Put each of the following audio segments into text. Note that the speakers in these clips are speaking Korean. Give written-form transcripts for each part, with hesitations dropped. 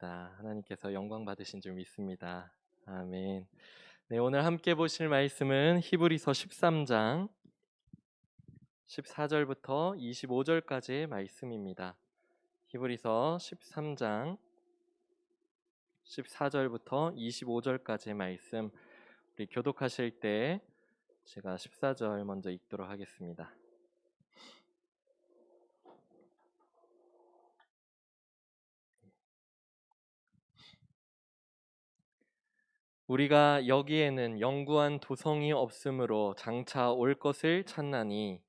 감사합니다. 하나님께서 영광 받으신 줄 믿습니다. 아멘. 네, 오늘 함께 보실 말씀은 히브리서 13장 14절부터 25절까지의 말씀입니다. 히브리서 13장 14절부터 25절까지의 말씀, 우리 교독하실 때 제가 14절 먼저 읽도록 하겠습니다. 우리가 여기에는 영구한 도성이 없으므로 장차 올 것을 찾나니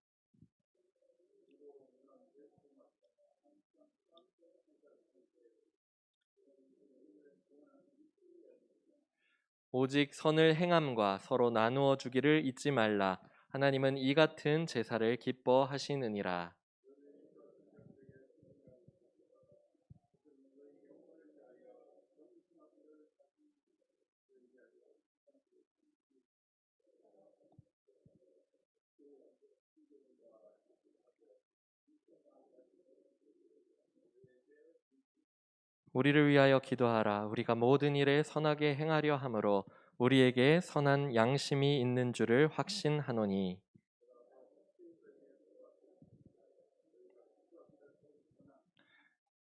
오직 선을 행함과 서로 나누어 주기를 잊지 말라. 하나님은 이 같은 제사를 기뻐하시느니라. 우리를 위하여 기도하라. 우리가 모든 일에 선하게 행하려 함으로 우리에게 선한 양심이 있는 줄을 확신하노니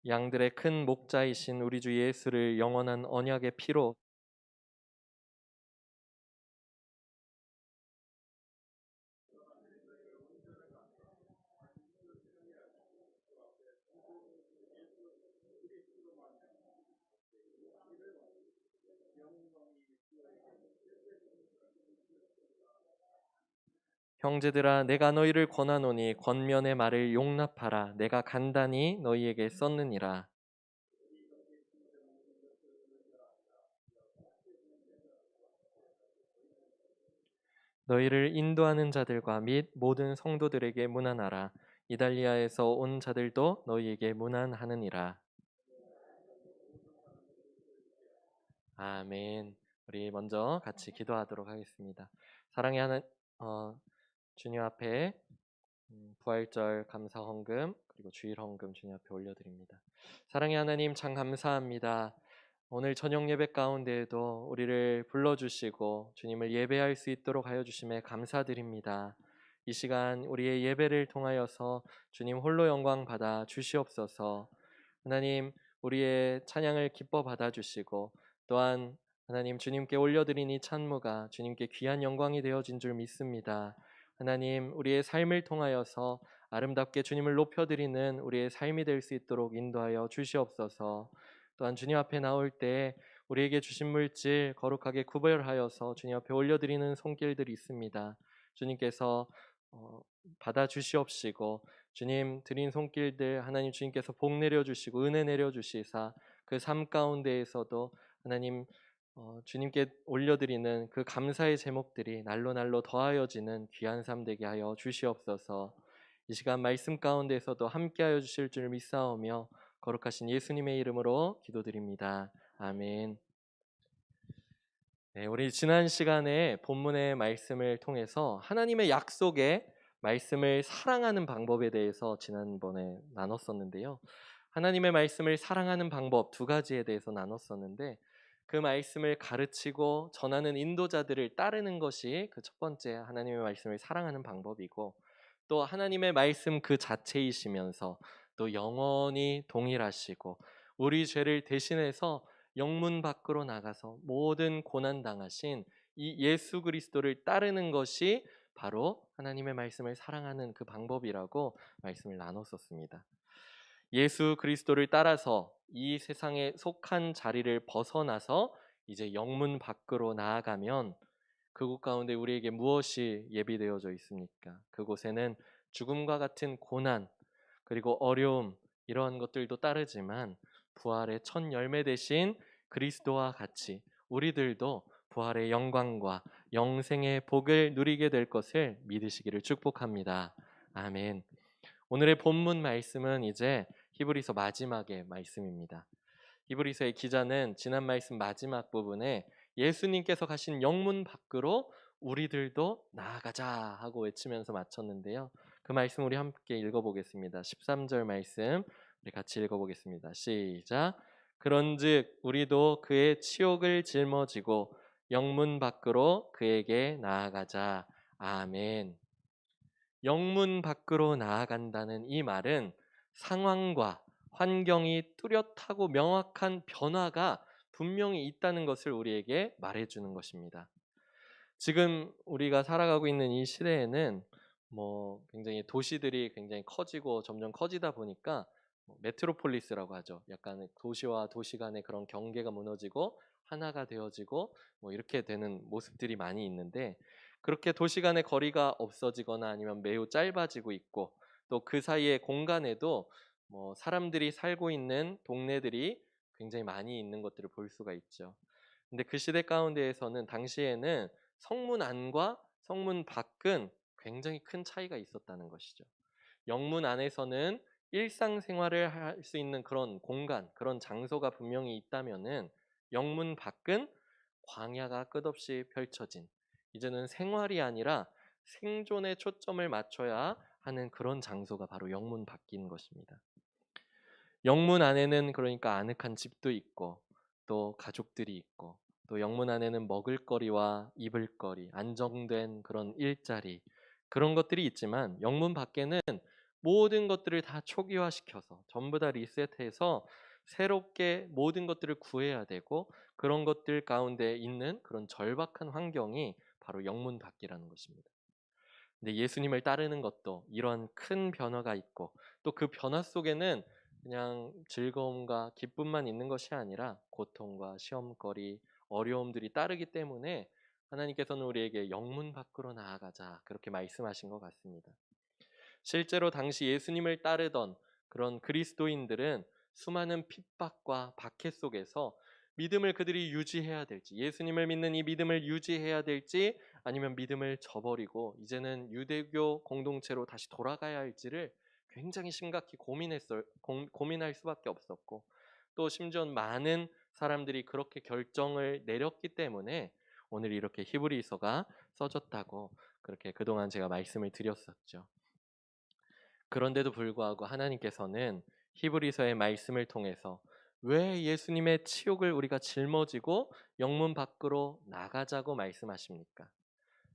양들의 큰 목자이신 우리 주 예수를 영원한 언약의 피로 형제들아 내가 너희를 권하노니 권면의 말을 용납하라. 내가 간단히 너희에게 썼느니라. 너희를 인도하는 자들과 및 모든 성도들에게 문안하라. 이달리아에서 온 자들도 너희에게 문안하느니라. 아멘. 우리 먼저 같이 기도하도록 하겠습니다. 사랑의 주님 앞에 부활절 감사 헌금 그리고 주일 헌금 주님 앞에 올려드립니다. 사랑의 하나님 참 감사합니다. 오늘 저녁 예배 가운데에도 우리를 불러주시고 주님을 예배할 수 있도록 하여 주심에 감사드립니다. 이 시간 우리의 예배를 통하여서 주님 홀로 영광 받아 주시옵소서. 하나님 우리의 찬양을 기뻐 받아 주시고 또한 하나님 주님께 올려드린 이 찬무가 주님께 귀한 영광이 되어진 줄 믿습니다. 하나님 우리의 삶을 통하여서 아름답게 주님을 높여드리는 우리의 삶이 될 수 있도록 인도하여 주시옵소서. 또한 주님 앞에 나올 때 우리에게 주신 물질 거룩하게 구별하여서 주님 앞에 올려드리는 손길들이 있습니다. 주님께서 받아 주시옵시고 주님 드린 손길들 하나님 주님께서 복 내려 주시고 은혜 내려 주시사 그 삶 가운데에서도 하나님 주님께 올려드리는 그 감사의 제목들이 날로 날로 더하여지는 귀한 삶 되게 하여 주시옵소서. 이 시간 말씀 가운데에서도 함께하여 주실 줄 믿사오며 거룩하신 예수님의 이름으로 기도드립니다. 아멘. 네, 우리 지난 시간에 본문의 말씀을 통해서 하나님의 약속의 말씀을 사랑하는 방법에 대해서 지난번에 나눴었는데요. 하나님의 말씀을 사랑하는 방법 두 가지에 대해서 나눴었는데 그 말씀을 가르치고 전하는 인도자들을 따르는 것이 그 첫 번째 하나님의 말씀을 사랑하는 방법이고 또 하나님의 말씀 그 자체이시면서 또 영원히 동일하시고 우리 죄를 대신해서 영문 밖으로 나가서 모든 고난 당하신 이 예수 그리스도를 따르는 것이 바로 하나님의 말씀을 사랑하는 그 방법이라고 말씀을 나눴었습니다. 예수 그리스도를 따라서 이 세상에 속한 자리를 벗어나서 이제 영문 밖으로 나아가면 그곳 가운데 우리에게 무엇이 예비되어져 있습니까? 그곳에는 죽음과 같은 고난 그리고 어려움 이러한 것들도 따르지만 부활의 첫 열매 되신 그리스도와 같이 우리들도 부활의 영광과 영생의 복을 누리게 될 것을 믿으시기를 축복합니다. 아멘. 오늘의 본문 말씀은 이제 히브리서 마지막의 말씀입니다. 히브리서의 기자는 지난 말씀 마지막 부분에 예수님께서 가신 영문 밖으로 우리들도 나아가자 하고 외치면서 마쳤는데요. 그 말씀 우리 함께 읽어보겠습니다. 13절 말씀 우리 같이 읽어보겠습니다. 시작. 그런즉 우리도 그의 치욕을 짊어지고 영문 밖으로 그에게 나아가자. 아멘. 영문 밖으로 나아간다는 이 말은 상황과 환경이 뚜렷하고 명확한 변화가 분명히 있다는 것을 우리에게 말해주는 것입니다. 지금 우리가 살아가고 있는 이 시대에는 굉장히 도시들이 굉장히 커지고 점점 커지다 보니까 메트로폴리스라고 하죠. 약간 도시와 도시 간의 그런 경계가 무너지고 하나가 되어지고 이렇게 되는 모습들이 많이 있는데, 그렇게 도시 간의 거리가 없어지거나 아니면 매우 짧아지고 있고, 또 그 사이의 공간에도 사람들이 살고 있는 동네들이 굉장히 많이 있는 것들을 볼 수가 있죠. 근데 그 시대 가운데에서는 당시에는 성문 안과 성문 밖은 굉장히 큰 차이가 있었다는 것이죠. 영문 안에서는 일상생활을 할 수 있는 그런 공간, 그런 장소가 분명히 있다면은, 영문 밖은 광야가 끝없이 펼쳐진, 이제는 생활이 아니라 생존에 초점을 맞춰야 하는 그런 장소가 바로 영문 밖인 것입니다. 영문 안에는 그러니까 아늑한 집도 있고, 또 가족들이 있고, 또 영문 안에는 먹을거리와 입을거리, 안정된 그런 일자리, 그런 것들이 있지만, 영문 밖에는 모든 것들을 다 초기화시켜서 전부 다 리셋해서 새롭게 모든 것들을 구해야 되고, 그런 것들 가운데 있는 그런 절박한 환경이 바로 영문 밖이라는 것입니다. 근데 예수님을 따르는 것도 이런 큰 변화가 있고, 또 그 변화 속에는 그냥 즐거움과 기쁨만 있는 것이 아니라 고통과 시험거리, 어려움들이 따르기 때문에 하나님께서는 우리에게 영문 밖으로 나아가자, 그렇게 말씀하신 것 같습니다. 실제로 당시 예수님을 따르던 그런 그리스도인들은 수많은 핍박과 박해 속에서 믿음을 그들이 유지해야 될지, 예수님을 믿는 이 믿음을 유지해야 될지, 아니면 믿음을 저버리고 이제는 유대교 공동체로 다시 돌아가야 할지를 굉장히 심각히 고민할 수밖에 없었고, 또 심지어 많은 사람들이 그렇게 결정을 내렸기 때문에 오늘 이렇게 히브리서가 써졌다고 그렇게 그동안 제가 말씀을 드렸었죠. 그런데도 불구하고 하나님께서는 히브리서의 말씀을 통해서 왜 예수님의 치욕을 우리가 짊어지고 영문 밖으로 나가자고 말씀하십니까?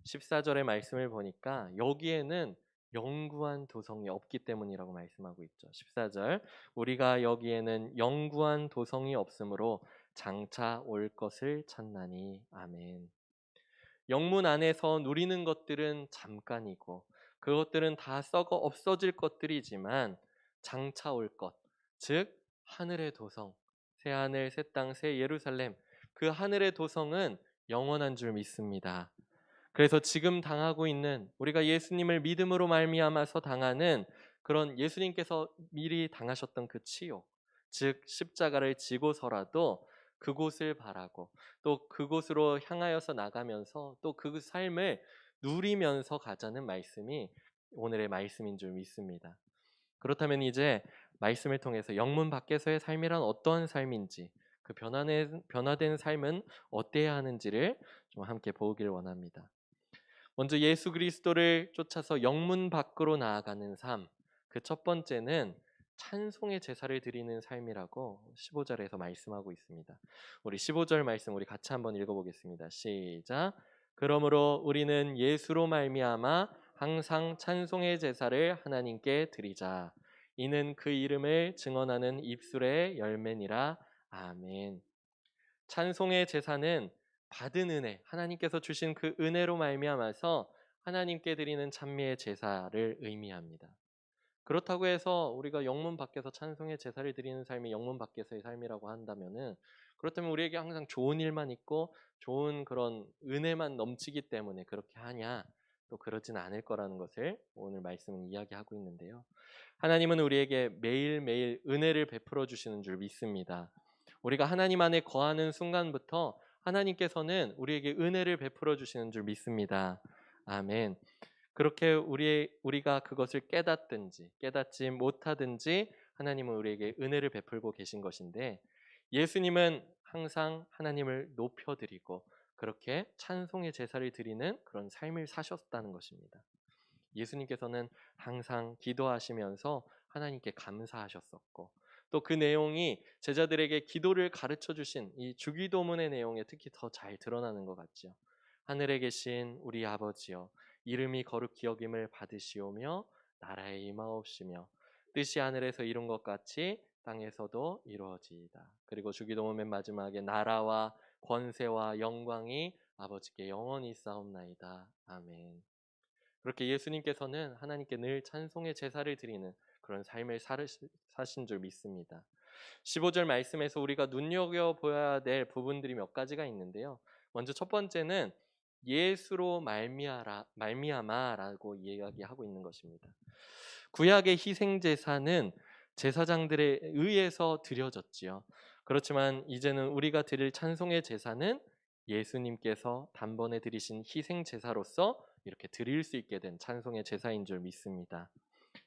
14절의 말씀을 보니까 여기에는 영구한 도성이 없기 때문이라고 말씀하고 있죠. 14절, 우리가 여기에는 영구한 도성이 없으므로 장차 올 것을 찾나니. 아멘. 영문 안에서 누리는 것들은 잠깐이고, 그것들은 다 썩어 없어질 것들이지만, 장차 올 것, 즉 하늘의 도성, 새 하늘 새 땅 새 예루살렘, 그 하늘의 도성은 영원한 줄 믿습니다. 그래서 지금 당하고 있는, 우리가 예수님을 믿음으로 말미암아서 당하는 그런 예수님께서 미리 당하셨던 그 치욕, 즉 십자가를 지고서라도 그곳을 바라고, 또 그곳으로 향하여서 나가면서 또 그 삶을 누리면서 가자는 말씀이 오늘의 말씀인 줄 믿습니다. 그렇다면 이제 말씀을 통해서 영문 밖에서의 삶이란 어떠한 삶인지, 그 변화된 삶은 어때야 하는지를 좀 함께 보기를 원합니다. 먼저 예수 그리스도를 쫓아서 영문 밖으로 나아가는 삶, 그 첫 번째는 찬송의 제사를 드리는 삶이라고 15절에서 말씀하고 있습니다. 우리 15절 말씀 우리 같이 한번 읽어보겠습니다. 시작. 그러므로 우리는 예수로 말미암아 항상 찬송의 제사를 하나님께 드리자. 이는 그 이름을 증언하는 입술의 열매니라. 아멘. 찬송의 제사는 받은 은혜, 하나님께서 주신 그 은혜로 말미암아서 하나님께 드리는 찬미의 제사를 의미합니다. 그렇다고 해서 우리가 영문 밖에서 찬송의 제사를 드리는 삶이 영문 밖에서의 삶이라고 한다면은, 그렇다면 우리에게 항상 좋은 일만 있고 좋은 그런 은혜만 넘치기 때문에 그렇게 하냐? 또 그러진 않을 거라는 것을 오늘 말씀은 이야기하고 있는데요. 하나님은 우리에게 매일매일 은혜를 베풀어 주시는 줄 믿습니다. 우리가 하나님 안에 거하는 순간부터 하나님께서는 우리에게 은혜를 베풀어 주시는 줄 믿습니다. 아멘. 그렇게 우리가 그것을 깨닫든지 깨닫지 못하든지 하나님은 우리에게 은혜를 베풀고 계신 것인데, 예수님은 항상 하나님을 높여드리고 그렇게 찬송의 제사를 드리는 그런 삶을 사셨다는 것입니다. 예수님께서는 항상 기도하시면서 하나님께 감사하셨었고, 또 그 내용이 제자들에게 기도를 가르쳐 주신 이 주기도문의 내용에 특히 더 잘 드러나는 것 같죠. 하늘에 계신 우리 아버지여, 이름이 거룩히 여김을 받으시오며 나라에 임하옵시며 뜻이 하늘에서 이룬 것 같이 땅에서도 이루어지이다. 그리고 주기도문 맨 마지막에 나라와 권세와 영광이 아버지께 영원히 있사옵나이다. 아멘. 그렇게 예수님께서는 하나님께 늘 찬송의 제사를 드리는 그런 삶을 사신 줄 믿습니다. 15절 말씀에서 우리가 눈여겨보아야 될 부분들이 몇 가지가 있는데요. 먼저 첫 번째는 예수로 말미암아라고 이야기하고 있는 것입니다. 구약의 희생제사는 제사장들에 의해서 드려졌지요. 그렇지만 이제는 우리가 드릴 찬송의 제사는 예수님께서 단번에 드리신 희생제사로서 이렇게 드릴 수 있게 된 찬송의 제사인 줄 믿습니다.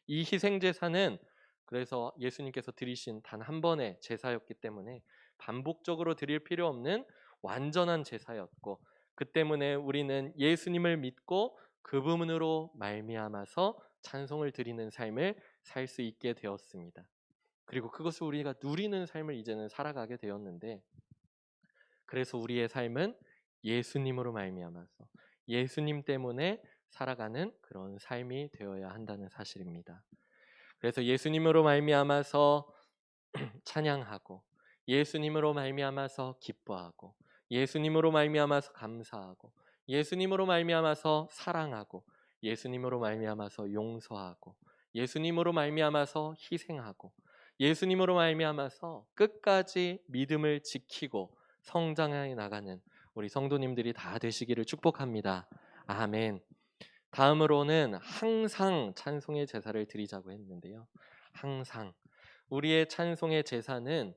이 희생제사는 그래서 예수님께서 드리신 단 한 번의 제사였기 때문에 반복적으로 드릴 필요 없는 완전한 제사였고, 그 때문에 우리는 예수님을 믿고 그분으로 말미암아서 찬송을 드리는 삶을 살 수 있게 되었습니다. 그리고 그것을 우리가 누리는 삶을 이제는 살아가게 되었는데, 그래서 우리의 삶은 예수님으로 말미암아서 예수님 때문에 살아가는 그런 삶이 되어야 한다는 사실입니다. 그래서 예수님으로 말미암아서 찬양하고, 예수님으로 말미암아서 기뻐하고, 예수님으로 말미암아서 감사하고, 예수님으로 말미암아서 사랑하고, 예수님으로 말미암아서 용서하고, 예수님으로 말미암아서 희생하고, 예수님으로 말미암아서 끝까지 믿음을 지키고 성장해 나가는 우리 성도님들이 다 되시기를 축복합니다. 아멘. 다음으로는 항상 찬송의 제사를 드리자고 했는데요. 항상 우리의 찬송의 제사는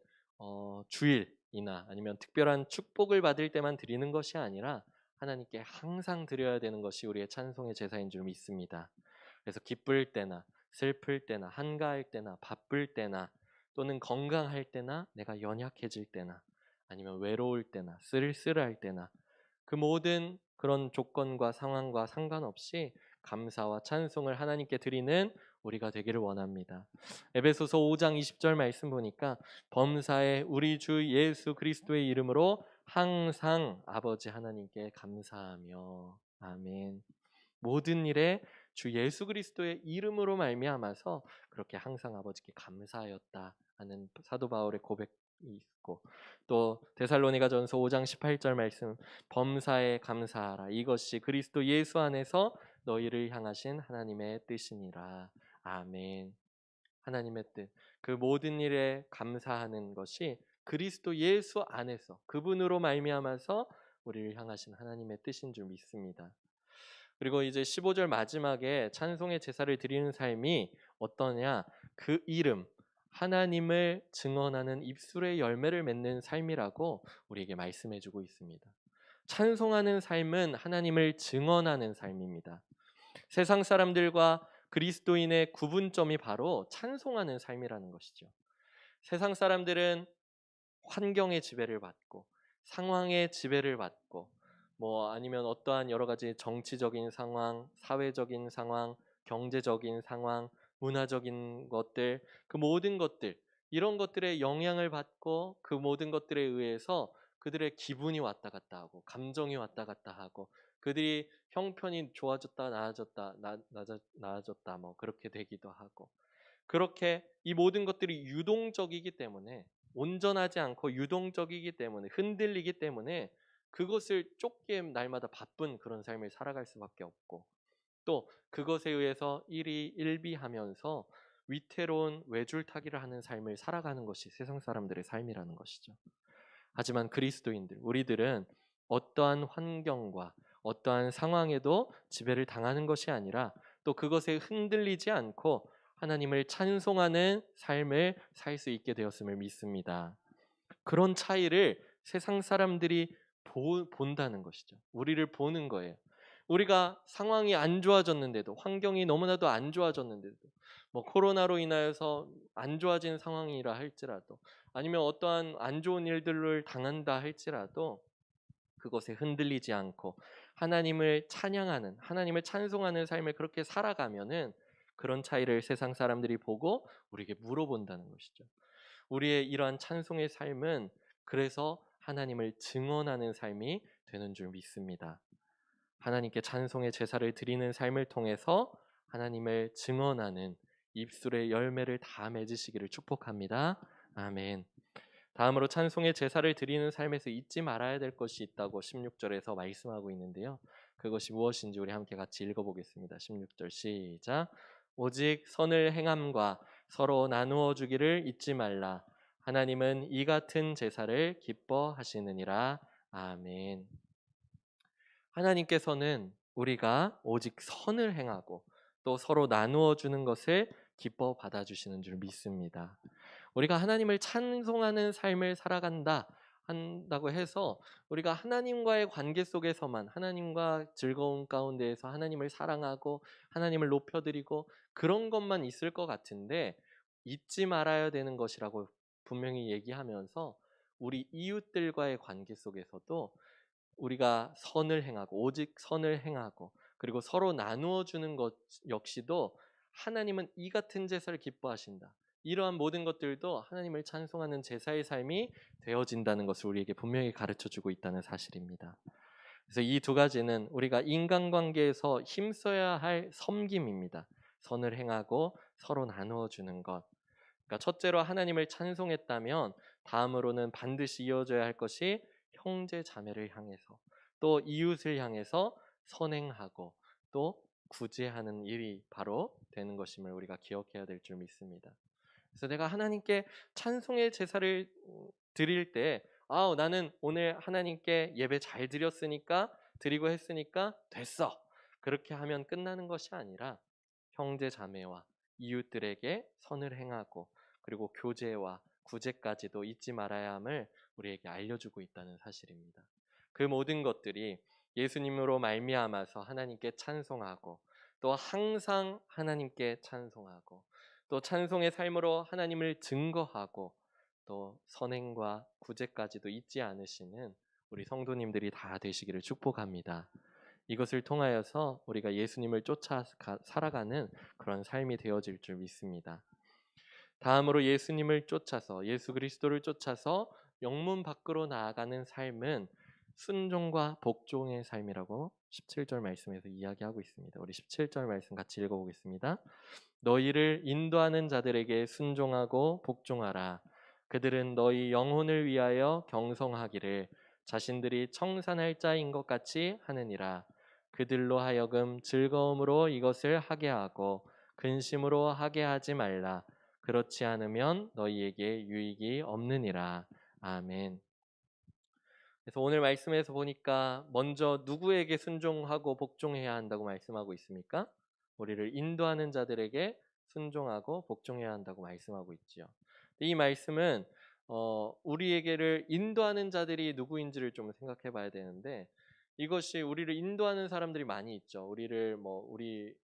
주일이나 아니면 특별한 축복을 받을 때만 드리는 것이 아니라 하나님께 항상 드려야 되는 것이 우리의 찬송의 제사인 줄 믿습니다. 그래서 기쁠 때나 슬플 때나 한가할 때나 바쁠 때나 또는 건강할 때나 내가 연약해질 때나 아니면 외로울 때나 쓸쓸할 때나 그 모든 그런 조건과 상황과 상관없이 감사와 찬송을 하나님께 드리는 우리가 되기를 원합니다. 에베소서 5장 20절 말씀 보니까 범사에 우리 주 예수 그리스도의 이름으로 항상 아버지 하나님께 감사하며. 아멘. 모든 일에 주 예수 그리스도의 이름으로 말미암아서 그렇게 항상 아버지께 감사하였다 하는 사도 바울의 고백이 있고, 또 데살로니가전서 5장 18절 말씀 범사에 감사하라 이것이 그리스도 예수 안에서 너희를 향하신 하나님의 뜻이니라. 아멘. 하나님의 뜻, 그 모든 일에 감사하는 것이 그리스도 예수 안에서 그분으로 말미암아서 우리를 향하신 하나님의 뜻인 줄 믿습니다. 그리고 이제 15절 마지막에 찬송의 제사를 드리는 삶이 어떠냐? 그 이름 하나님을 증언하는 입술의 열매를 맺는 삶이라고 우리에게 말씀해 주고 있습니다. 찬송하는 삶은 하나님을 증언하는 삶입니다. 세상 사람들과 그리스도인의 구분점이 바로 찬송하는 삶이라는 것이죠. 세상 사람들은 환경의 지배를 받고 상황의 지배를 받고 아니면 어떠한 여러 가지 정치적인 상황, 사회적인 상황, 경제적인 상황, 문화적인 것들, 그 모든 것들 이런 것들에 영향을 받고 그 모든 것들에 의해서 그들의 기분이 왔다 갔다 하고 감정이 왔다 갔다 하고 그들이 형편이 좋아졌다 나아졌다 그렇게 되기도 하고, 그렇게 이 모든 것들이 유동적이기 때문에 온전하지 않고 유동적이기 때문에 흔들리기 때문에 그것을 쫓기에 날마다 바쁜 그런 삶을 살아갈 수밖에 없고, 또 그것에 의해서 일희일비하면서 위태로운 외줄타기를 하는 삶을 살아가는 것이 세상 사람들의 삶이라는 것이죠. 하지만 그리스도인들, 우리들은 어떠한 환경과 어떠한 상황에도 지배를 당하는 것이 아니라 또 그것에 흔들리지 않고 하나님을 찬송하는 삶을 살 수 있게 되었음을 믿습니다. 그런 차이를 세상 사람들이 본다는 것이죠. 우리를 보는 거예요. 우리가 상황이 안 좋아졌는데도, 환경이 너무나도 안 좋아졌는데도, 코로나로 인하여서 안 좋아진 상황이라 할지라도, 아니면 어떠한 안 좋은 일들을 당한다 할지라도 그것에 흔들리지 않고 하나님을 찬양하는, 하나님을 찬송하는 삶을 그렇게 살아가면은 그런 차이를 세상 사람들이 보고 우리에게 물어본다는 것이죠. 우리의 이러한 찬송의 삶은 그래서 하나님을 증언하는 삶이 되는 줄 믿습니다. 하나님께 찬송의 제사를 드리는 삶을 통해서 하나님을 증언하는 입술의 열매를 다 맺으시기를 축복합니다. 아멘. 다음으로 찬송의 제사를 드리는 삶에서 잊지 말아야 될 것이 있다고 16절에서 말씀하고 있는데요. 그것이 무엇인지 우리 함께 같이 읽어보겠습니다. 16절 시작. 오직 선을 행함과 서로 나누어 주기를 잊지 말라. 하나님은 이 같은 제사를 기뻐하시느니라. 아멘. 하나님께서는 우리가 오직 선을 행하고 또 서로 나누어 주는 것을 기뻐 받아주시는 줄 믿습니다. 우리가 하나님을 찬송하는 삶을 살아간다 한다고 해서 우리가 하나님과의 관계 속에서만 하나님과 즐거운 가운데에서 하나님을 사랑하고 하나님을 높여드리고 그런 것만 있을 것 같은데 잊지 말아야 되는 것이라고 분명히 얘기하면서 우리 이웃들과의 관계 속에서도 우리가 선을 행하고 오직 선을 행하고 그리고 서로 나누어 주는 것 역시도 하나님은 이 같은 제사를 기뻐하신다. 이러한 모든 것들도 하나님을 찬송하는 제사의 삶이 되어진다는 것을 우리에게 분명히 가르쳐 주고 있다는 사실입니다. 그래서 이 두 가지는 우리가 인간관계에서 힘써야 할 섬김입니다. 선을 행하고 서로 나누어 주는 것. 그러니까 첫째로 하나님을 찬송했다면 다음으로는 반드시 이어져야 할 것이 형제 자매를 향해서 또 이웃을 향해서 선행하고 또 구제하는 일이 바로 되는 것임을 우리가 기억해야 될 줄 믿습니다. 그래서 내가 하나님께 찬송의 제사를 드릴 때 나는 오늘 하나님께 예배 잘 드렸으니까 드리고 했으니까 됐어. 그렇게 하면 끝나는 것이 아니라 형제 자매와 이웃들에게 선을 행하고 그리고 교제와 구제까지도 잊지 말아야 함을 우리에게 알려주고 있다는 사실입니다. 그 모든 것들이 예수님으로 말미암아서 하나님께 찬송하고 또 항상 하나님께 찬송하고 또 찬송의 삶으로 하나님을 증거하고 또 선행과 구제까지도 잊지 않으시는 우리 성도님들이 다 되시기를 축복합니다. 이것을 통하여서 우리가 예수님을 쫓아 살아가는 그런 삶이 되어질 줄 믿습니다. 다음으로 예수님을 쫓아서 예수 그리스도를 쫓아서 영문 밖으로 나아가는 삶은 순종과 복종의 삶이라고 17절 말씀에서 이야기하고 있습니다. 우리 17절 말씀 같이 읽어보겠습니다. 너희를 인도하는 자들에게 순종하고 복종하라. 그들은 너희 영혼을 위하여 경성하기를 자신들이 청산할 자인 것 같이 하느니라. 그들로 하여금 즐거움으로 이것을 하게 하고 근심으로 하게 하지 말라. 그렇지 않으면 너희에게 유익이 없느니라. 아멘. 그래서 오늘 말씀에서 보니까 먼저 누구에게 순종하고 복종해야 한다고 말씀하고 있습니까? 우리를 인도하는 자들에게 순종하고 복종해야 한다고 말씀하고 있지요. 이 말씀은 우리에게를 인도하는 자들이 누구인지를 좀 생각해 봐야 되는데 이것이 우리를 인도하는 사람들이 많이 있죠. 우리를 우리의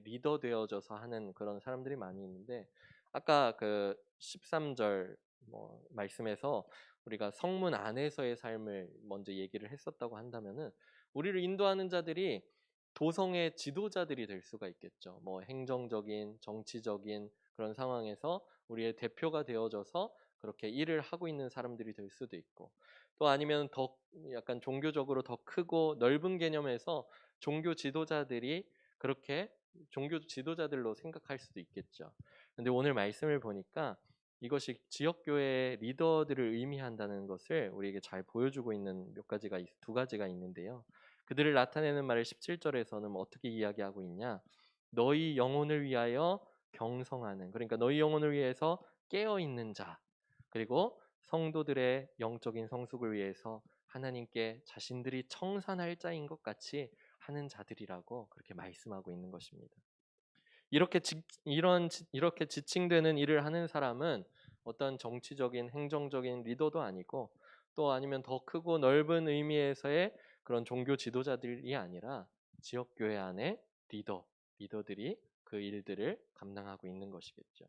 리더 되어져서 하는 그런 사람들이 많이 있는데 아까 그 13절 말씀에서 우리가 성문 안에서의 삶을 먼저 얘기를 했었다고 한다면은 우리를 인도하는 자들이 도성의 지도자들이 될 수가 있겠죠. 행정적인, 정치적인 그런 상황에서 우리의 대표가 되어져서 그렇게 일을 하고 있는 사람들이 될 수도 있고 또 아니면 더 약간 종교적으로 더 크고 넓은 개념에서 종교 지도자들이 그렇게 종교 지도자들로 생각할 수도 있겠죠. 근데 오늘 말씀을 보니까 이것이 지역교회 리더들을 의미한다는 것을 우리에게 잘 보여주고 있는 두 가지가 있는데요. 그들을 나타내는 말을 17절에서는 어떻게 이야기하고 있냐? 너희 영혼을 위하여 경성하는, 그러니까 너희 영혼을 위해서 깨어 있는 자, 그리고 성도들의 영적인 성숙을 위해서 하나님께 자신들이 청산할 자인 것 같이 하는 자들이라고 그렇게 말씀하고 있는 것입니다. 이렇게 지칭되는 일을 하는 사람은 어떤 정치적인 행정적인 리더도 아니고 또 아니면 더 크고 넓은 의미에서의 그런 종교 지도자들이 아니라 지역 교회 안에 리더들이 그 일들을 감당하고 있는 것이겠죠.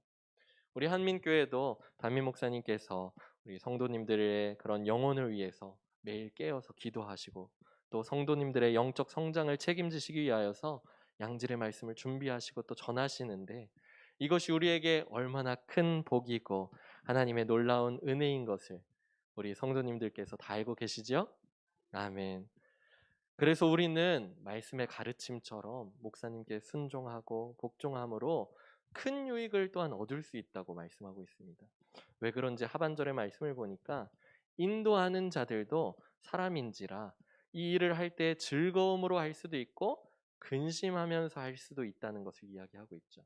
우리 한민교회도 담임 목사님께서 우리 성도님들의 그런 영혼을 위해서 매일 깨어서 기도하시고 또 성도님들의 영적 성장을 책임지시기 위하여서 양질의 말씀을 준비하시고 또 전하시는데 이것이 우리에게 얼마나 큰 복이고 하나님의 놀라운 은혜인 것을 우리 성도님들께서 다 알고 계시죠? 아멘. 그래서 우리는 말씀의 가르침처럼 목사님께 순종하고 복종함으로 큰 유익을 또한 얻을 수 있다고 말씀하고 있습니다. 왜 그런지 하반절의 말씀을 보니까 인도하는 자들도 사람인지라 이 일을 할 때 즐거움으로 할 수도 있고 근심하면서 할 수도 있다는 것을 이야기하고 있죠.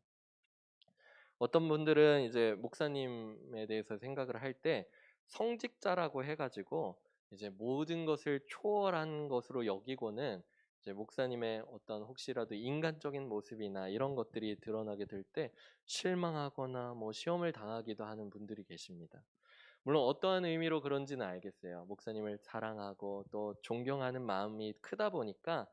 어떤 분들은 이제 목사님에 대해서 생각을 할 때 성직자라고 해가지고 이제 모든 것을 초월한 것으로 여기고는 이제 목사님의 어떤 혹시라도 인간적인 모습이나 이런 것들이 드러나게 될 때 실망하거나 뭐 시험을 당하기도 하는 분들이 계십니다. 물론 어떠한 의미로 그런지는 알겠어요. 목사님을 사랑하고 또 존경하는 마음이 크다 보니까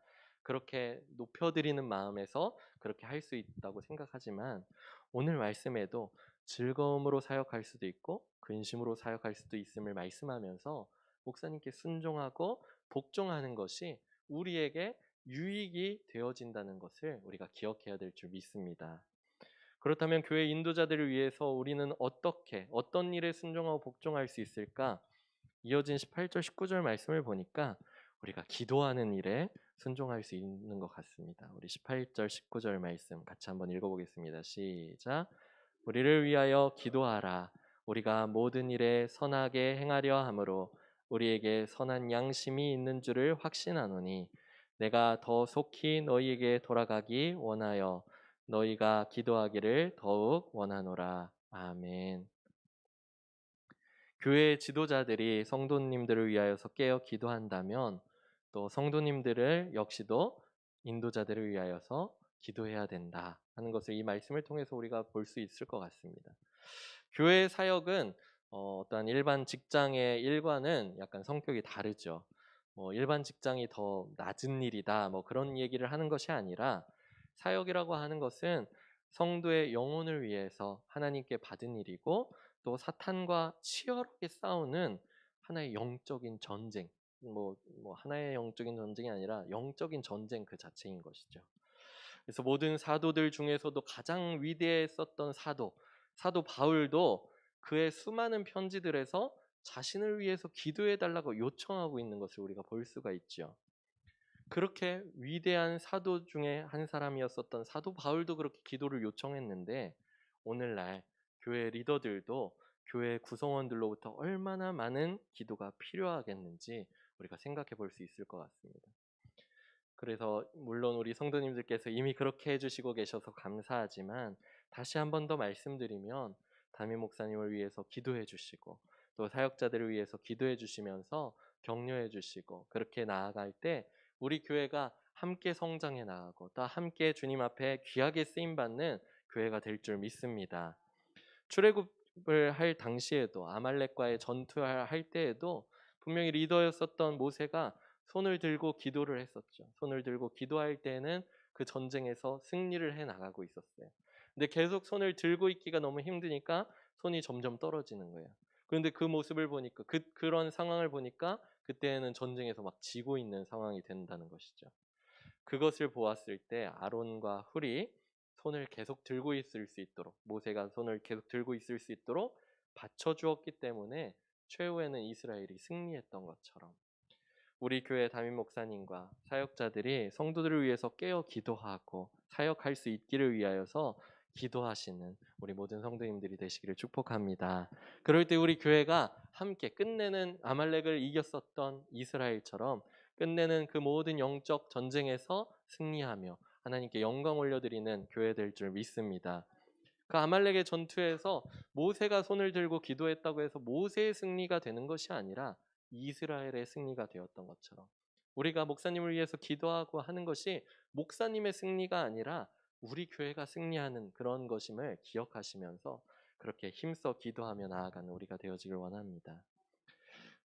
그렇게 높여드리는 마음에서 그렇게 할 수 있다고 생각하지만 오늘 말씀에도 즐거움으로 사역할 수도 있고 근심으로 사역할 수도 있음을 말씀하면서 목사님께 순종하고 복종하는 것이 우리에게 유익이 되어진다는 것을 우리가 기억해야 될 줄 믿습니다. 그렇다면 교회 인도자들을 위해서 우리는 어떻게 어떤 일에 순종하고 복종할 수 있을까? 이어진 18절 19절 말씀을 보니까 우리가 기도하는 일에 순종할 수 있는 것 같습니다. 우리 18절 19절 말씀 같이 한번 읽어보겠습니다. 시작. 우리를 위하여 기도하라. 우리가 모든 일에 선하게 행하려 함으로 우리에게 선한 양심이 있는 줄을 확신하노니 내가 더 속히 너희에게 돌아가기 원하여 너희가 기도하기를 더욱 원하노라. 아멘. 교회 지도자들이 성도님들을 위하여서 깨어 기도한다면 또 성도님들을 역시도 인도자들을 위하여서 기도해야 된다 하는 것을 이 말씀을 통해서 우리가 볼 수 있을 것 같습니다. 교회 사역은 어떠한 일반 직장의 일과는 약간 성격이 다르죠. 뭐 일반 직장이 더 낮은 일이다 뭐 그런 얘기를 하는 것이 아니라 사역이라고 하는 것은 성도의 영혼을 위해서 하나님께 받은 일이고 또 사탄과 치열하게 싸우는 하나의 영적인 전쟁, 뭐 하나의 영적인 전쟁이 아니라 영적인 전쟁 그 자체인 것이죠. 그래서 모든 사도들 중에서도 가장 위대했었던 사도 바울도 그의 수많은 편지들에서 자신을 위해서 기도해 달라고 요청하고 있는 것을 우리가 볼 수가 있죠. 그렇게 위대한 사도 중에 한 사람이었었던 사도 바울도 그렇게 기도를 요청했는데 오늘날 교회 리더들도 교회 구성원들로부터 얼마나 많은 기도가 필요하겠는지 우리가 생각해 볼 수 있을 것 같습니다. 그래서 물론 우리 성도님들께서 이미 그렇게 해주시고 계셔서 감사하지만 다시 한 번 더 말씀드리면 담임 목사님을 위해서 기도해 주시고 또 사역자들을 위해서 기도해 주시면서 격려해 주시고 그렇게 나아갈 때 우리 교회가 함께 성장해 나가고 또 함께 주님 앞에 귀하게 쓰임 받는 교회가 될 줄 믿습니다. 출애굽을 할 당시에도 아말렉과의 전투할 때에도 분명히 리더였었던 모세가 손을 들고 기도를 했었죠. 손을 들고 기도할 때는 그 전쟁에서 승리를 해 나가고 있었어요. 근데 계속 손을 들고 있기가 너무 힘드니까 손이 점점 떨어지는 거예요. 그런데 그 모습을 보니까 그런 상황을 보니까 그때는 전쟁에서 막 지고 있는 상황이 된다는 것이죠. 그것을 보았을 때 아론과 훌이 손을 계속 들고 있을 수 있도록 모세가 손을 계속 들고 있을 수 있도록 받쳐주었기 때문에 최후에는 이스라엘이 승리했던 것처럼 우리 교회 담임 목사님과 사역자들이 성도들을 위해서 깨어 기도하고 사역할 수 있기를 위하여서 기도하시는 우리 모든 성도님들이 되시기를 축복합니다. 그럴 때 우리 교회가 함께 끝내는 아말렉을 이겼었던 이스라엘처럼 끝내는 그 모든 영적 전쟁에서 승리하며 하나님께 영광 올려드리는 교회 될 줄 믿습니다. 그 아말렉의 전투에서 모세가 손을 들고 기도했다고 해서 모세의 승리가 되는 것이 아니라 이스라엘의 승리가 되었던 것처럼 우리가 목사님을 위해서 기도하고 하는 것이 목사님의 승리가 아니라 우리 교회가 승리하는 그런 것임을 기억하시면서 그렇게 힘써 기도하며 나아가는 우리가 되어지길 원합니다.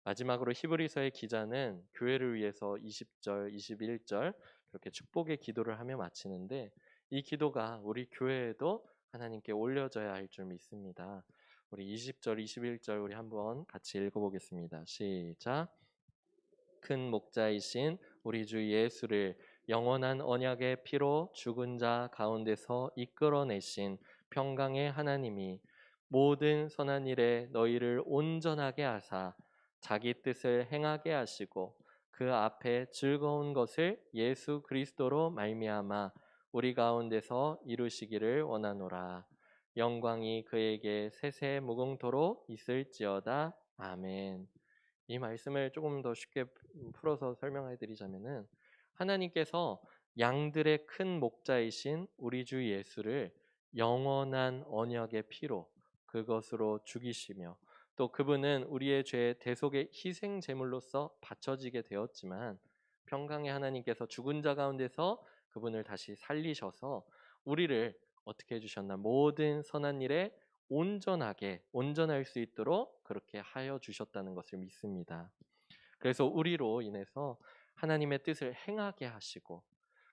마지막으로 히브리서의 기자는 교회를 위해서 20절, 21절 그렇게 축복의 기도를 하며 마치는데 이 기도가 우리 교회에도 하나님께 올려져야 할 줄 믿습니다. 우리 20절, 21절 우리 한번 같이 읽어보겠습니다. 시작. 큰 목자이신 우리 주 예수를 영원한 언약의 피로 죽은 자 가운데서 이끌어내신 평강의 하나님이 모든 선한 일에 너희를 온전하게 하사 자기 뜻을 행하게 하시고 그 앞에 즐거운 것을 예수 그리스도로 말미암아 우리 가운데서 이루시기를 원하노라. 영광이 그에게 세세 무궁토록 있을지어다. 아멘. 이 말씀을 조금 더 쉽게 풀어서 설명해 드리자면은, 하나님께서 양들의 큰 목자이신 우리 주 예수를 영원한 언약의 피로 그것으로 죽이시며, 또 그분은 우리의 죄 대속의 희생 제물로서 바쳐지게 되었지만 평강의 하나님께서 죽은 자 가운데서 그분을 다시 살리셔서 우리를 어떻게 해주셨나? 모든 선한 일에 온전할 수 있도록 그렇게 하여 주셨다는 것을 믿습니다. 그래서 우리로 인해서 하나님의 뜻을 행하게 하시고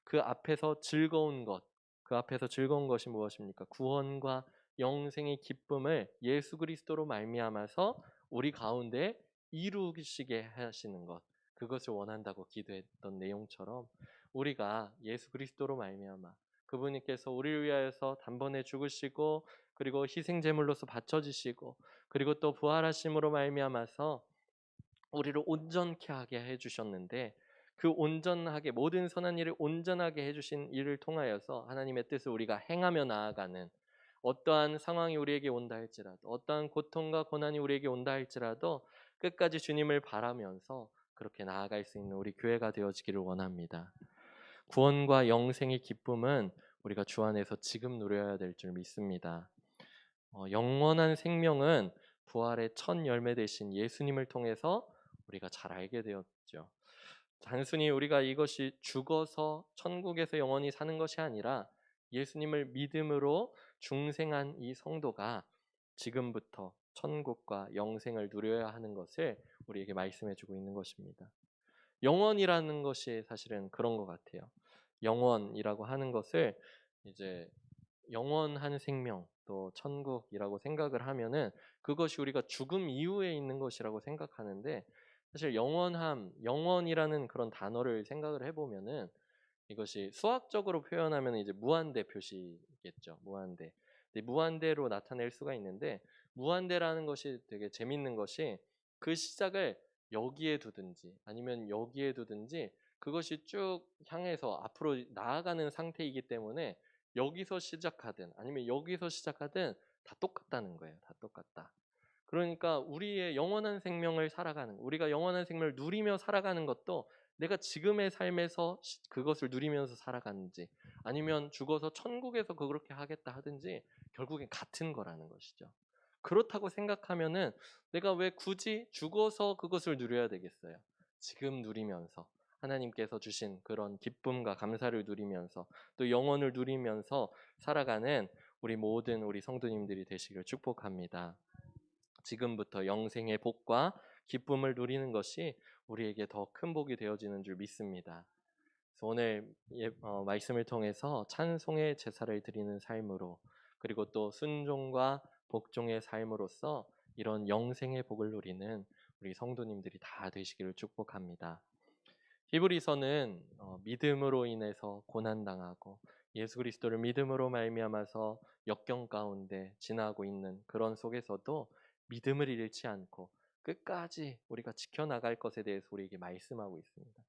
그 앞에서 즐거운 것이 무엇입니까? 구원과 영생의 기쁨을 예수 그리스도로 말미암아서 우리 가운데 이루시게 하시는 것, 그것을 원한다고 기도했던 내용처럼 우리가 예수 그리스도로 말미암아 그분께서 우리를 위하여서 단번에 죽으시고 그리고 희생 제물로서 바쳐지시고 그리고 또 부활하심으로 말미암아서 우리를 온전케 하게 해주셨는데, 그 온전하게 모든 선한 일을 온전하게 해주신 일을 통하여서 하나님의 뜻을 우리가 행하며 나아가는, 어떠한 상황이 우리에게 온다 할지라도, 어떠한 고통과 고난이 우리에게 온다 할지라도 끝까지 주님을 바라면서 그렇게 나아갈 수 있는 우리 교회가 되어지기를 원합니다. 구원과 영생의 기쁨은 우리가 주 안에서 지금 누려야 될 줄 믿습니다. 영원한 생명은 부활의 첫 열매 되신 예수님을 통해서 우리가 잘 알게 되었죠. 단순히 우리가 이것이 죽어서 천국에서 영원히 사는 것이 아니라 예수님을 믿음으로 중생한 이 성도가 지금부터 천국과 영생을 누려야 하는 것을 우리에게 말씀해 주고 있는 것입니다. 영원이라는 것이 사실은 그런 것 같아요. 영원이라고 하는 것을 이제 영원한 생명, 또 천국이라고 생각을 하면은 그것이 우리가 죽음 이후에 있는 것이라고 생각하는데, 사실 영원이라는 그런 단어를 생각을 해보면은 이것이 수학적으로 표현하면 이제 무한대 표시겠죠. 무한대. 근데 무한대로 나타낼 수가 있는데, 무한대라는 것이 되게 재밌는 것이 그 시작을 여기에 두든지 아니면 여기에 두든지 그것이 쭉 향해서 앞으로 나아가는 상태이기 때문에 여기서 시작하든 아니면 여기서 시작하든 다 똑같다는 거예요. 다 똑같다. 그러니까 우리의 영원한 생명을 살아가는, 우리가 영원한 생명을 누리며 살아가는 것도 내가 지금의 삶에서 그것을 누리면서 살아가는지 아니면 죽어서 천국에서 그렇게 하겠다 하든지 결국엔 같은 거라는 것이죠. 그렇다고 생각하면은 내가 왜 굳이 죽어서 그것을 누려야 되겠어요? 지금 누리면서 하나님께서 주신 그런 기쁨과 감사를 누리면서 또 영원을 누리면서 살아가는 우리 성도님들이 되시길 축복합니다. 지금부터 영생의 복과 기쁨을 누리는 것이 우리에게 더 큰 복이 되어지는 줄 믿습니다. 그래서 오늘 말씀을 통해서 찬송의 제사를 드리는 삶으로, 그리고 또 순종과 복종의 삶으로서 이런 영생의 복을 누리는 우리 성도님들이 다 되시기를 축복합니다. 히브리서는 믿음으로 인해서 고난당하고 예수 그리스도를 믿음으로 말미암아서 역경 가운데 지나고 있는 그런 속에서도 믿음을 잃지 않고 끝까지 우리가 지켜나갈 것에 대해서 우리에게 말씀하고 있습니다.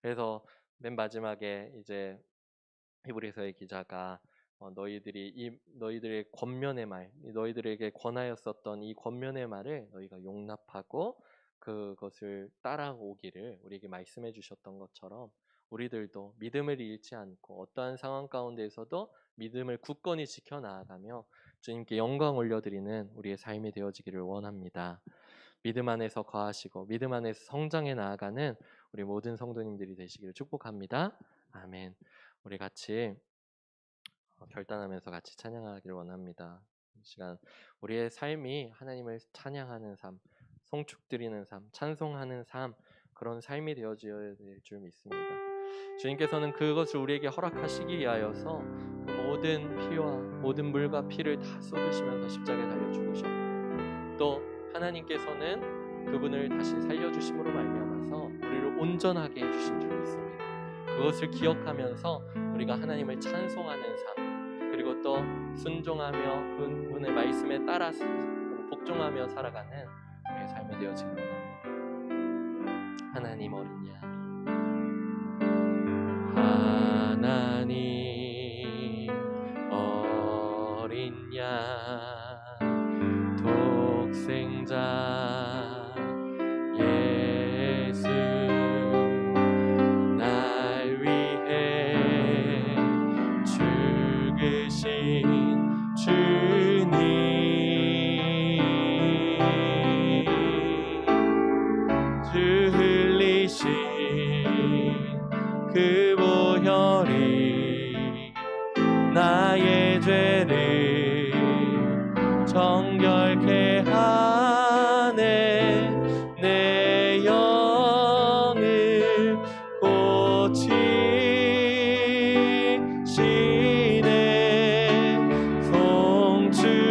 그래서 맨 마지막에 이제 히브리서의 기자가 너희들의 권면의 말, 너희들에게 권하였었던 이 권면의 말을 너희가 용납하고 그것을 따라오기를 우리에게 말씀해 주셨던 것처럼 우리들도 믿음을 잃지 않고 어떠한 상황 가운데에서도 믿음을 굳건히 지켜나가며 주님께 영광 올려드리는 우리의 삶이 되어지기를 원합니다. 믿음 안에서 거하시고 믿음 안에서 성장해 나아가는 우리 모든 성도님들이 되시기를 축복합니다. 아멘. 우리 같이 결단하면서 같이 찬양하기를 원합니다. 이 시간 우리의 삶이 하나님을 찬양하는 삶, 송축드리는 삶, 찬송하는 삶, 그런 삶이 되어져야 될 줄 믿습니다. 주님께서는 그것을 우리에게 허락하시기 위하여서 모든 피와 모든 물과 피를 다 쏟으시면서 십자가에 달려 죽으셨고, 또 하나님께서는 그분을 다시 살려주심으로 말미암아서 우리를 온전하게 해주신 줄 믿습니다. 그것을 기억하면서 우리가 하나님을 찬송하는 삶, 그리고 또 순종하며 그분의 말씀에 따라서 복종하며 살아가는 우리의 삶이 되어지길 원합니다. 하나님 어린 양, 하나님 어린 양, 독생자 예수, 날 위해 죽으신 주님, 주 흘리신 그 보혈이 나의 죄를 정결케 하네. 내 영을 고치시네. 송축하리라.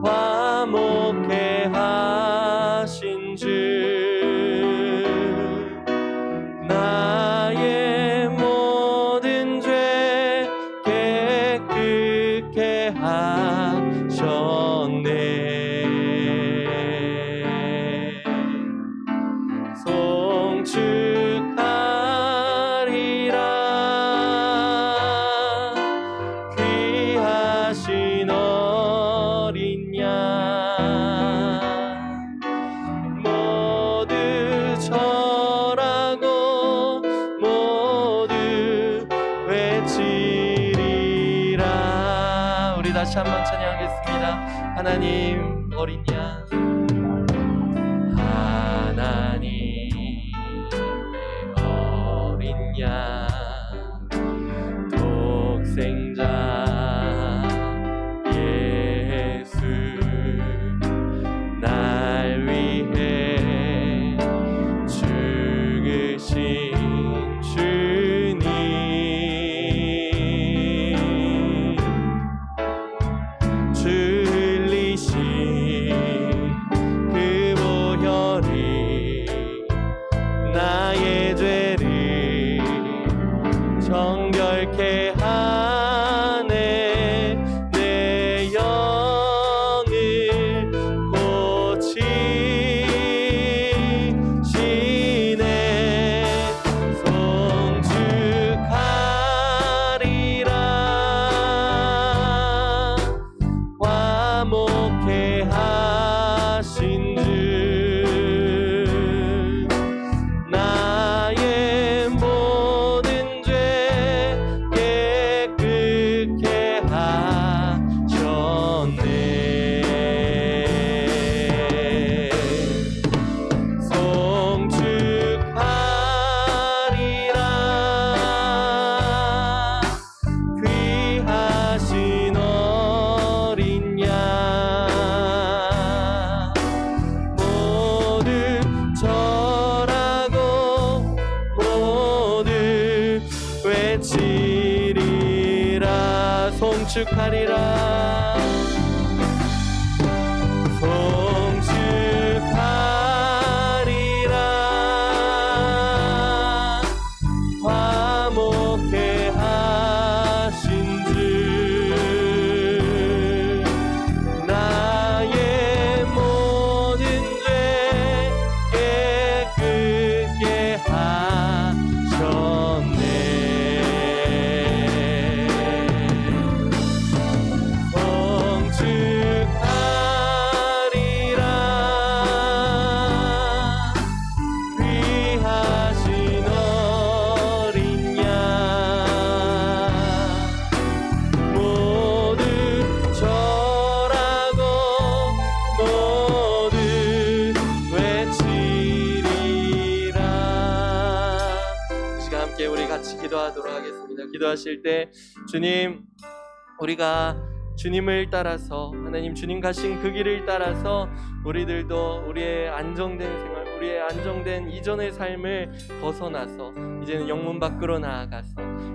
화목케 하신 주, 나의 모든 죄 깨끗게 하셨네. 송축하리라. 귀하신 어린 양, 모두 절하고 모두 외치리라. 우리 다시 한번 찬양하겠습니다. 하나님 어린 양, 하나님 어린 양, 독생자 예수, 날 위해 죽으신 주님, 주 흘리신 그 보혈이 나의 죄를 정결케 하네. 내 영을 고치시네. 송축하리라. 화목케 하신 주, 나의 모든 죄 깨끗게 하셨네. 송축하리라. 귀하신 어린 양, 모두 절하고 모두 외치리라. 송축하리라. 송축하리라. 화목케 하신 주, 나의 모든 죄 깨끗게 하셨네. 송축하리라. 귀하신 어린 양, 모두 절하고 모두 외치리라. 이 시간 함께 우리 같이 기도하도록 하겠습니다. 기도하실 때 주님, 우리가 주님을 따라서, 하나님 주님 가신 그 길을 따라서 우리들도 우리의 안정된 생활, 우리의 안정된 이전의 삶을 벗어나서 이제는 영문 밖으로 나아가서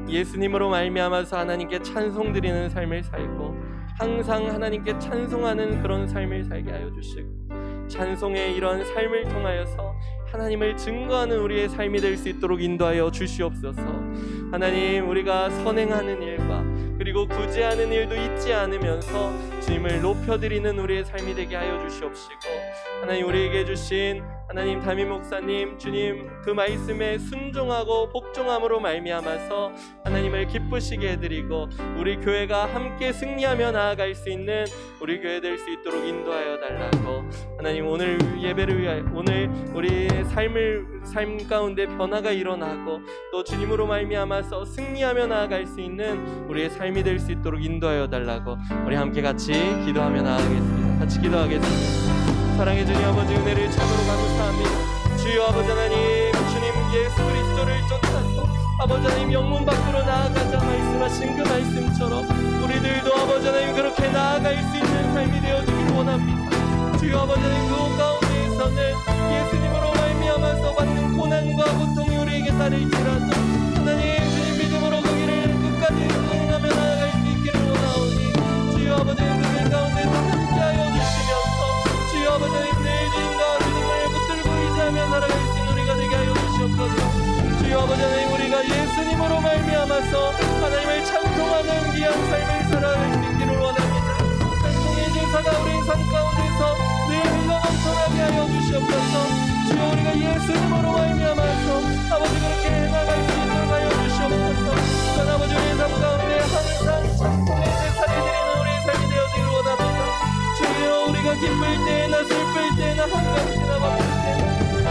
예수님으로 말미암아서 하나님께 찬송드리는 삶을 살고 항상 하나님께 찬송하는 그런 삶을 살게 하여 주시고, 찬송의 이러한 삶을 통하여서 하나님을 증거하는 우리의 삶이 될 수 있도록 인도하여 주시옵소서. 하나님, 우리가 선행하는 일과 그리고 구제하는 일도 잊지 않으면서 주님을 높여드리는 우리의 삶이 되게 하여 주시옵시고, 하나님 우리에게 주신 하나님 담임 목사님, 주님 그 말씀에 순종하고 복종함으로 말미암아서 하나님을 기쁘시게 해드리고 우리 교회가 함께 승리하며 나아갈 수 있는 우리 교회 될 수 있도록 인도하여 달라고, 하나님 오늘 예배를 위하여 오늘 우리의 삶 가운데 변화가 일어나고 또 주님으로 말미암아서 승리하며 나아갈 수 있는 우리의 삶이 될 수 있도록 인도하여 달라고, 우리 함께 같이 기도하며 나아가겠습니다. 같이 기도하겠습니다. 사랑해 주님 아버지, 은혜를 참으로 감사합니다. 주여 아버지 하나님, 주님 예수 그리스도를 쫓아서 아버지 하나님 영문 밖으로 나아가자 말씀하신 그 말씀처럼 우리들도 아버지 하나님 그렇게 나아갈 수 있는 삶이 되어주길 원합니다. 주여 아버지 하나님, 그 가운데에서는 예수님으로 말미암아서 받는 고난과 고통이 우리에게 따를지라도 하나님 주님 믿음으로 그 길을 끝까지 수행하며 나아갈 수 있기를 원하오니, 주여 아버지 그 가운데서 함께하여 주시면서 주여 아버지 하나님 내 주님과 믿음을 붙들고 의지하며 살아갈 수 있는 우리가 되게 하여 주시옵소서. 주여 아버지 하나님, 우리가 예수님으로 말미암아서 하나님을 찬송하는 귀한 삶을 살아갈 수 있기를 원합니다. 찬송의 제사가 우리 삶 가운데서 늘 흘러 넘쳐나게 하여 주시옵소서. 주여 우리가 예수님으로 말미암아서 아버지 그렇게 나아갈 수 있도록 하여 주시옵소서. 전 아버지 우리의 삶 가운데 항상 찬송의 제사를 드리는 우리의 삶이 되어지기를 원합니다. 주여 우리가 기쁠 때나 슬플 때나 한가할 때나 바쁠 때나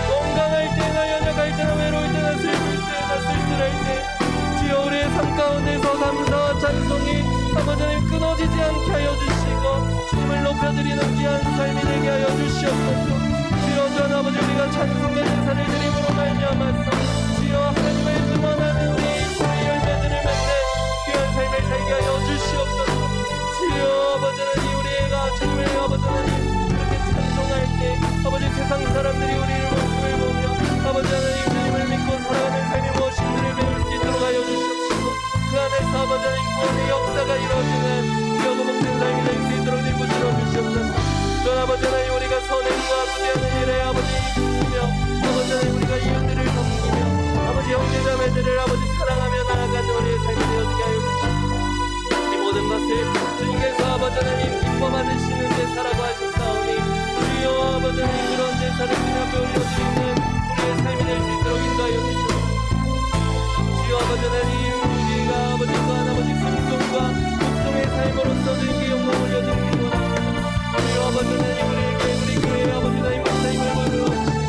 건강할 때나 연약할 때나 외로울 때나 슬플 때나 쓸쓸할 때 주여 우리의 삶 가운데서 감사와 찬송이 아버지 하나님 끊어지지 않게 하여 주시고 주님을 높여드리는 귀한 삶이 되게 하여 주시옵소서. 주여 전 아버지 우리가 찬송의 제사를 드림으로 말미암아서 주여 하나님을 증언하는 우리 열매들을 맺는 귀한 삶을 살게 하여 주시옵소서. 주여 아버지 하나님, 우리가 주님을 아버지 하나님 그렇게 찬송할 때 아버지 세상 사람들이 우리의 모습을 보며 아버지 하나님 주님을 믿고 살아가는 삶이 무엇인지를 배울 수 있도록 하여 주시옵시고 그 안에서 아버지 하나님 구원의 역사가 이루어지는 귀하고 복된 삶이 될 수 있도록 인부들어 주시옵소서. 또 아버지 하나님, 우리가 선행과 구제하는 일에 아버지 있으며 아버지 하나님 우리가 이웃들을 섬기며 아버지 형제자매들을 아버지 사랑하며 나아가는 우리의 삶이 되어지게 하여 주시옵소서. 이 모든 것을 주님께서 아버지 하나님 기뻐 받으시는 제사라고 하셨사오니 주여 아버지 하나님 그런 제사를 주님 앞에 올려드리는 우리의 삶이 될 수 있도록 인도하여 주시옵소서. 주여 아버지 하나님, 우리가 아버지 또한 아버지 순종과 복종의 삶으로서 주님께 영광 올려드리기 원합니다. 주여 아버지 하나님, 우리 교회 아버지 하나님 목사님을 보내주시고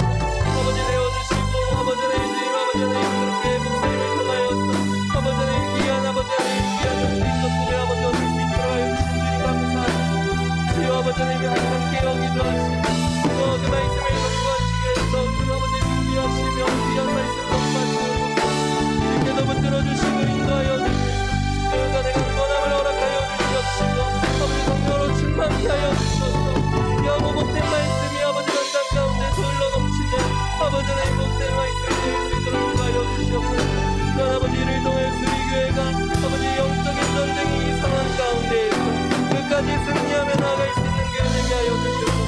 아버지 내어주시고 아버지 하나님 주님 아버지 하나님 그렇게 목사님을 통하여서 아버지 하나님 귀한 아버지 하나님 귀한 영적인 것들을 아버지 얻을 수 있도록 하여 주신 주님 감사합니다. 주여 아버지 하나님이 항상 깨어기도 하시고 또 그 말씀을 전수하시기 위해서 그 아버지 준비하시며 귀한 말씀 전수하시고 주님께서 붙들어 주시고 인도하여 주시고 그 간의 강건함을 허락하여 주시옵시고 아버지 성령으로 충만케 하여 주소서. 여고 복된 말씀이 아버지 현장 가운데서 흘러넘치는 아버지 하나님 복된 말씀이 될 수 있도록 인도하여 주시옵소서. 또한 아버지를 통해서 우리 교회가 아버지 영적인 전쟁이 이 상황 가운데에서 끝까지 승리하며 나아갈 수 있는 교회 되게 하여 주시옵소서.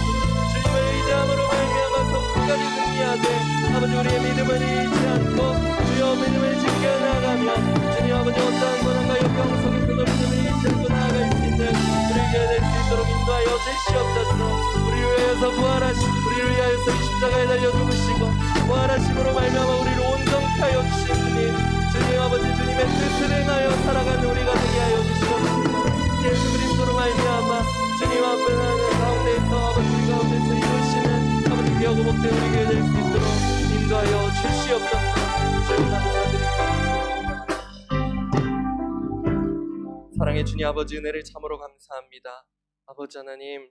주님을 의지함으로 말미암아서 끝까지 승리하되 아버지 우리의 믿음을 잃지 않고 주여 믿음을 지켜나가며 주님 아버지 어떠한 고난과 역경 속에서도 믿음을 잃지 않고 나아갈 수 있는 우리 교회 될 수 있도록 인도하여 주시옵소서. 우리를 위하여서 우리를 위하여서 이 십자가에 달려 죽으시고 부활하심으로 말미암아 우리를 온전케 하여 주신 주님 아버지 주님의 뜻을 행하여 살아가는 우리가 되게 하여 주시옵소서. 예수 그리스도로 말미암아 주님 앞에 나는 가운데에서 아버지 우리 가운데서 이루시는 아버지 귀하고 복된 우리 교회 될 수 있도록 인도하여 주시옵소서. 주님 감사드립니다. 사랑의 주님 아버지, 은혜를 참으로 감사합니다. 아버지 하나님,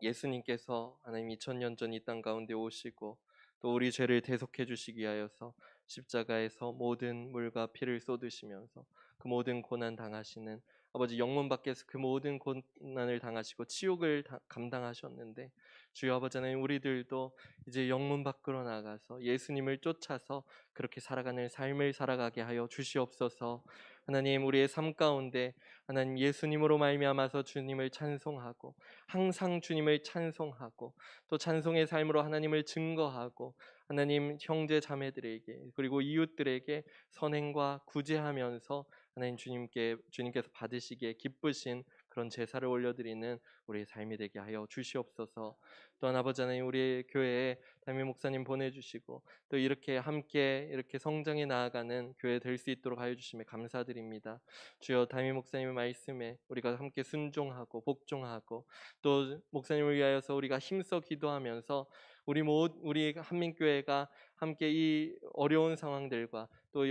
예수님께서 하나님 2000년 전 이 땅 가운데 오시고 또 우리 죄를 대속해 주시기 위하여서 십자가에서 모든 물과 피를 쏟으시면서 그 모든 고난 당하시는 아버지 영문 밖에서 그 모든 고난을 당하시고 치욕을 감당하셨는데 주여 아버지 하나님, 우리들도 이제 영문 밖으로 나가서 예수님을 쫓아서 그렇게 살아가는 삶을 살아가게 하여 주시옵소서. 하나님, 우리의 삶 가운데 하나님 예수님으로 말미암아서 주님을 찬송하고 항상 주님을 찬송하고 또 찬송의 삶으로 하나님을 증거하고 하나님 형제 자매들에게 그리고 이웃들에게 선행과 구제하면서 하나님 주님께서 받으시기에 기쁘신 그런 제사를 올려드리는 우리의 삶이 되게 하여 주시옵소서. 또한 아버지 하나님, 우리 교회에 담임 목사님 보내주시고 또 이렇게 함께 이렇게 성장해 나아가는 교회 될 수 있도록 하여 주심에 감사드립니다. 주여, 담임 목사님의 말씀에 우리가 함께 순종하고 복종하고 또 목사님을 위하여서 우리가 힘써 기도하면서 우리 한민교회가 함께 이 어려운 상황들과 또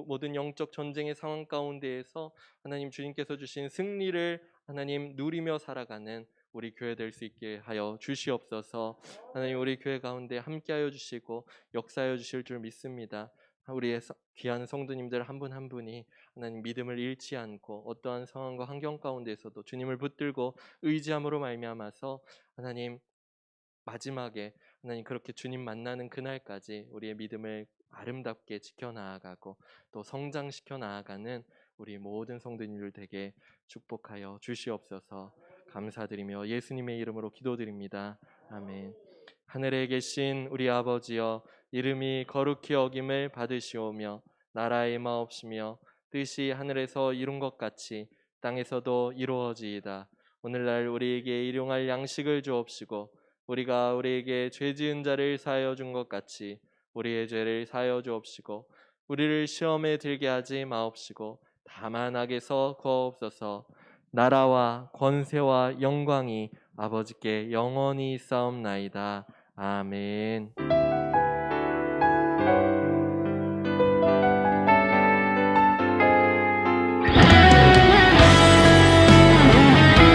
모든 영적 전쟁의 상황 가운데에서 하나님 주님께서 주신 승리를 하나님 누리며 살아가는 우리 교회 될 수 있게 하여 주시옵소서. 하나님, 우리 교회 가운데 함께하여 주시고 역사하여 주실 줄 믿습니다. 우리의 귀한 성도님들 한 분 한 분이 하나님 믿음을 잃지 않고 어떠한 상황과 환경 가운데서도 주님을 붙들고 의지함으로 말미암아서 하나님 마지막에 하나님 그렇게 주님 만나는 그날까지 우리의 믿음을 아름답게 지켜나가고 또 성장시켜 나아가는 우리 모든 성도님들 되게 축복하여 주시옵소서. 감사드리며 예수님의 이름으로 기도드립니다. 아멘. 하늘에 계신 우리 아버지여, 이름이 거룩히 여김을 받으시오며 나라의 마옵시며 뜻이 하늘에서 이룬 것 같이 땅에서도 이루어지이다. 오늘날 우리에게 일용할 양식을 주옵시고 우리가 우리에게 죄 지은 자를 사하여 준 것 같이 우리의 죄를 사하여 주옵시고 우리를 시험에 들게 하지 마옵시고 다만 악에서 구하옵소서. 나라와 권세와 영광이 아버지께 영원히 있사옵나이다. 아멘.